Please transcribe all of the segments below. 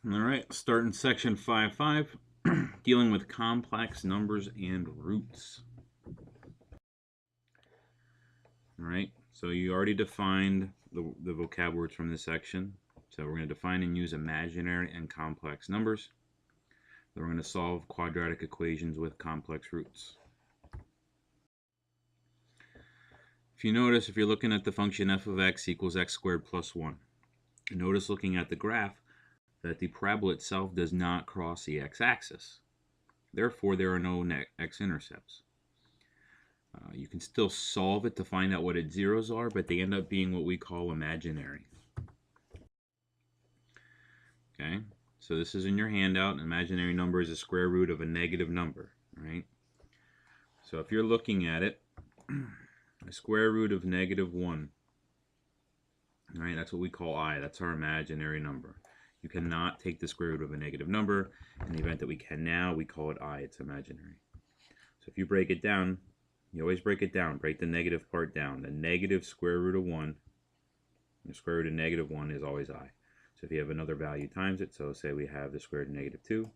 All right, starting section 5.5, dealing with complex numbers and roots. All right, so you already defined the vocab words from this section. So we're going to define and use imaginary and complex numbers. Then we're going to solve quadratic equations with complex roots. If you notice, if you're looking at the function f of x equals x squared plus 1, notice looking at the graph that the parabola itself does not cross the x-axis. Therefore, there are no x-intercepts. You can still solve it to find out what its zeros are, but they end up being what we call imaginary. Okay, so this is in your handout. An imaginary number is the square root of a negative number, right? So if you're looking at it, a square root of -1, all right, that's what we call I. That's our imaginary number. You cannot take the square root of a negative number. In the event that we can now, we call it I. It's imaginary. So if you break it down, you always break it down. Break the negative part down. The negative square root of 1, the square root of -1 is always I. So if you have another value times it, so say we have the square root of -2.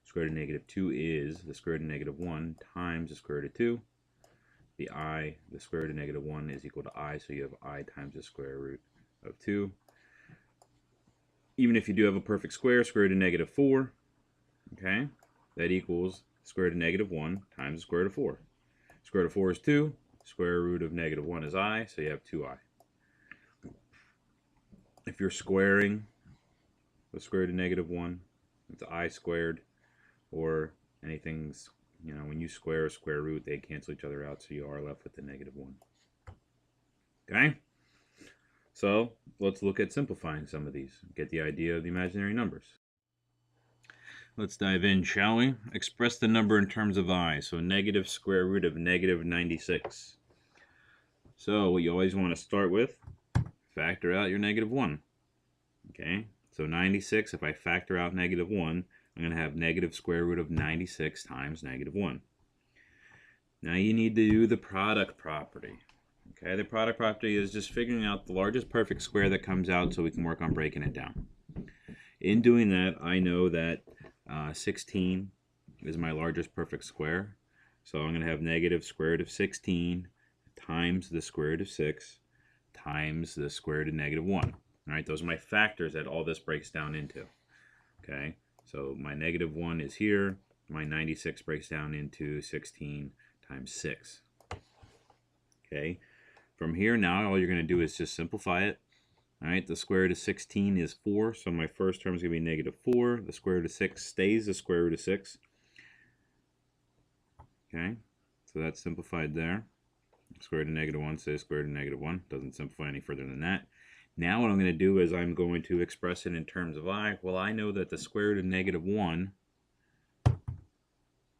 Square root of -2 is the square root of -1 times the square root of 2. The I, the square root of -1 is equal to I, so you have I times the square root of 2. Even if you do have a perfect square, square root of -4, okay, that equals square root of -1 times the square root of 4. Square root of 4 is 2, square root of -1 is I, so you have 2I. If you're squaring the square root of -1, it's I squared, or anything's, when you square a square root, they cancel each other out, so you are left with the -1. Okay? So let's look at simplifying some of these. Get the idea of the imaginary numbers. Let's dive in, shall we? Express the number in terms of I. So negative square root of -96. So what you always want to start with, factor out your -1. Okay, so 96, if I factor out -1, I'm going to have negative square root of 96 times -1. Now you need to do the product property. Okay, the product property is just figuring out the largest perfect square that comes out so we can work on breaking it down. In doing that, I know that 16 is my largest perfect square. So I'm going to have negative square root of 16 times the square root of 6 times the square root of -1. All right, those are my factors that all this breaks down into. Okay, so my -1 is here. My 96 breaks down into 16 times 6. Okay. From here now, all you're going to do is just simplify it. All right, the square root of 16 is 4, so my first term is going to be -4. The square root of 6 stays the square root of 6. Okay, so that's simplified there. Square root of -1 stays square root of -1. Doesn't simplify any further than that. Now what I'm going to do is I'm going to express it in terms of I. Well, I know that the square root of -1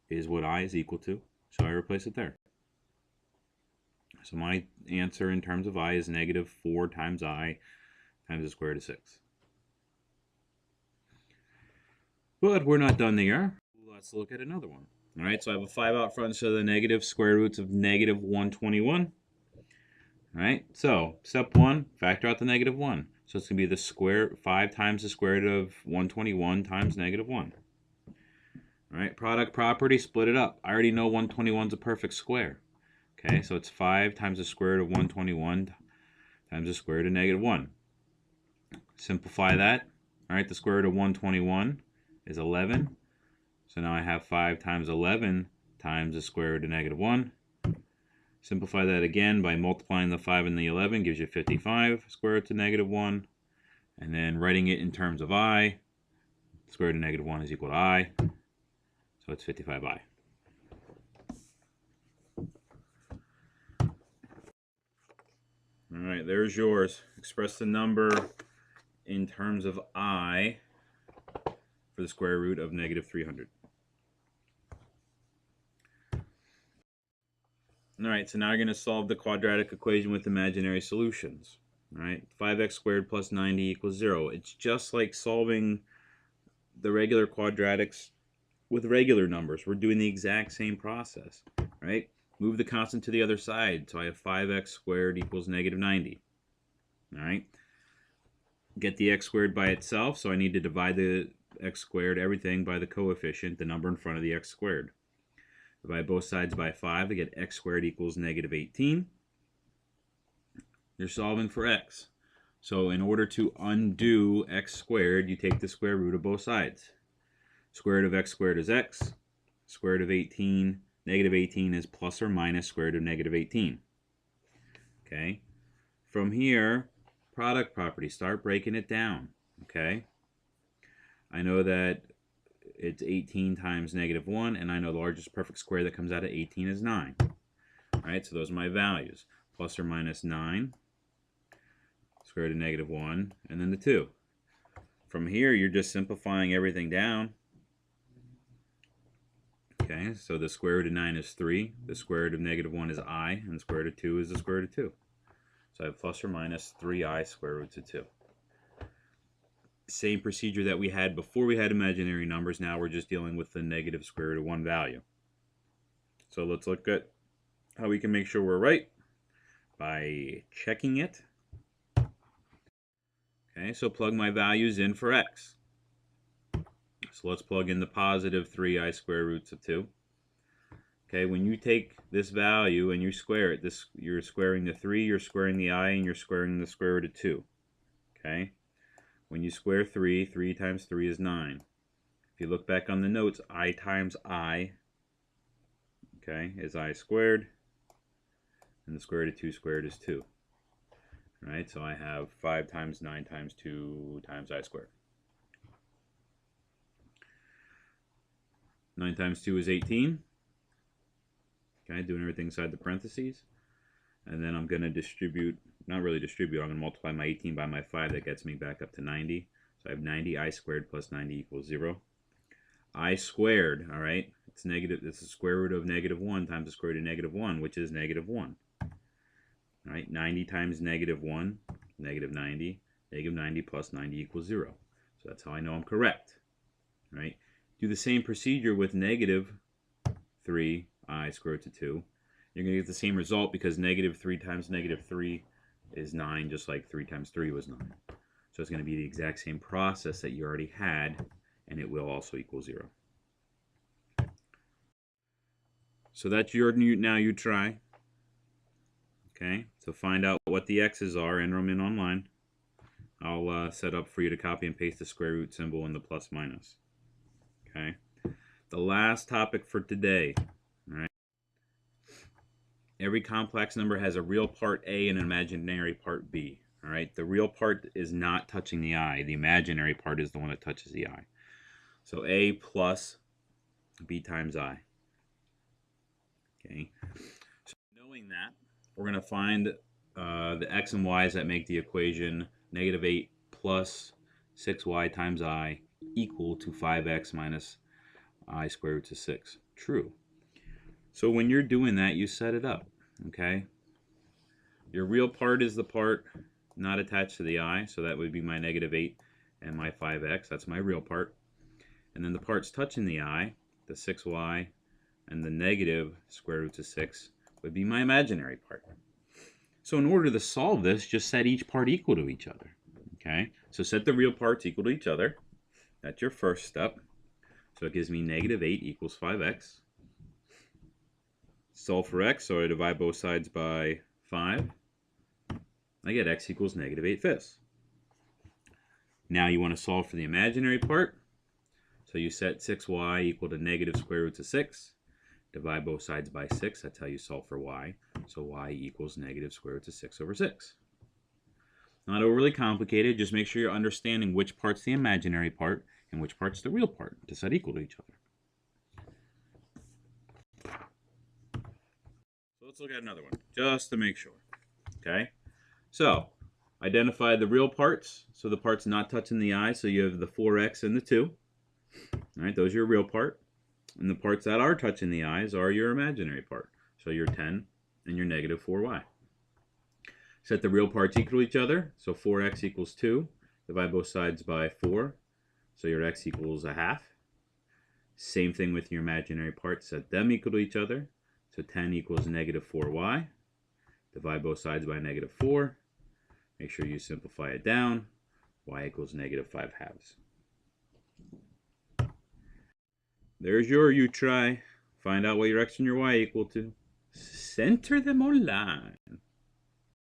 is what I is equal to, so I replace it there. So my answer in terms of I is -4 times I times the square root of 6. But we're not done there. Let's look at another one. All right, so I have a 5 out front, so the negative square roots of -121. All right, so step 1, factor out the -1. So it's going to be the square, 5 times the square root of 121 times -1. All right, product property, split it up. I already know 121 is a perfect square. Okay, so it's 5 times the square root of 121 times the square root of -1. Simplify that. All right, the square root of 121 is 11. So now I have 5 times 11 times the square root of -1. Simplify that again by multiplying the 5 and the 11 gives you 55 square root of -1. And then writing it in terms of I, square root of -1 is equal to I. So it's 55I. All right, there's yours. Express the number in terms of I for the square root of -300. All right, so now you're going to solve the quadratic equation with imaginary solutions. All right, 5x squared plus 90 equals 0. It's just like solving the regular quadratics with regular numbers. We're doing the exact same process, right? Move the constant to the other side. So I have 5x squared equals -90. All right. Get the x squared by itself, so I need to divide the x squared, everything by the coefficient, the number in front of the x squared. Divide both sides by 5 to get x squared equals negative 18. You're solving for x. So in order to undo x squared, you take the square root of both sides. Square root of x squared is x. Square root of 18, negative 18 is plus or minus square root of negative 18. Okay? From here, product property, start breaking it down. Okay? I know that it's 18 times negative 1, and I know the largest perfect square that comes out of 18 is 9. All right, so those are my values. Plus or minus 9, square root of negative 1, and then the 2. From here, you're just simplifying everything down. Okay, so the square root of 9 is 3, the square root of negative 1 is I, and the square root of 2 is the square root of 2. So I have plus or minus 3i square roots of 2. Same procedure that we had before we had imaginary numbers. Now we're just dealing with the negative square root of 1 value. So let's look at how we can make sure we're right by checking it. Okay, so plug my values in for x. So let's plug in the positive 3i square roots of 2. Okay, when you take this value and you square it, you're squaring the 3, you're squaring the I, and you're squaring the square root of 2. Okay, when you square 3, 3 times 3 is 9. If you look back on the notes, I times I, okay, is I squared, and the square root of 2 squared is 2. All right, so I have 5 times 9 times 2 times I squared. 9 times 2 is 18. Okay, doing everything inside the parentheses. And then I'm going to distribute, not really distribute, I'm going to multiply my 18 by my 5. That gets me back up to 90. So I have 90i squared plus 90 equals 0. I squared, all right, it's negative, this is the square root of negative 1 times the square root of negative 1, which is negative 1. All right, 90 times negative 1, negative 90. Negative 90 plus 90 equals 0. So that's how I know I'm correct. All right. Do the same procedure with negative 3i square root of 2. You're going to get the same result because negative 3 times negative 3 is 9, just like 3 times 3 was 9. So it's going to be the exact same process that you already had, and it will also equal 0. So that's your now you try. Okay, so find out what the x's are, enter them in online. I'll set up for you to copy and paste the square root symbol and the plus minus. Okay, the last topic for today. All right, every complex number has a real part A and an imaginary part B. All right, the real part is not touching the I. The imaginary part is the one that touches the I. So A plus B times I. Okay, so knowing that, we're going to find the x and y's that make the equation negative 8 plus 6y times I equal to 5x minus I square root of 6. True. So when you're doing that, you set it up. Okay? Your real part is the part not attached to the I, so that would be my negative 8 and my 5x. That's my real part. And then the parts touching the I, the 6y and the negative square root of 6, would be my imaginary part. So in order to solve this, just set each part equal to each other. Okay, so set the real parts equal to each other. That's your first step. So it gives me negative 8 equals 5x. Solve for x, so I divide both sides by 5. I get x equals negative 8/5. Now you want to solve for the imaginary part. So you set 6y equal to negative square roots of 6. Divide both sides by 6. That's how you solve for y. So y equals negative square root of 6 over 6. Not overly complicated. Just make sure you're understanding which part's the imaginary part and which part's the real part to set equal to each other. So let's look at another one just to make sure. Okay. So identify the real parts. So the parts not touching the I. So you have the 4x and the 2. All right. Those are your real part. And the parts that are touching the i's are your imaginary part. So your 10 and your negative 4y. Set the real parts equal to each other. So 4x equals 2. Divide both sides by 4. So your x equals a half. Same thing with your imaginary parts. Set them equal to each other. So 10 equals negative 4y. Divide both sides by negative 4. Make sure you simplify it down. Y equals negative 5 halves. There's your you try. Find out what your x and your y equal to. Center them on line.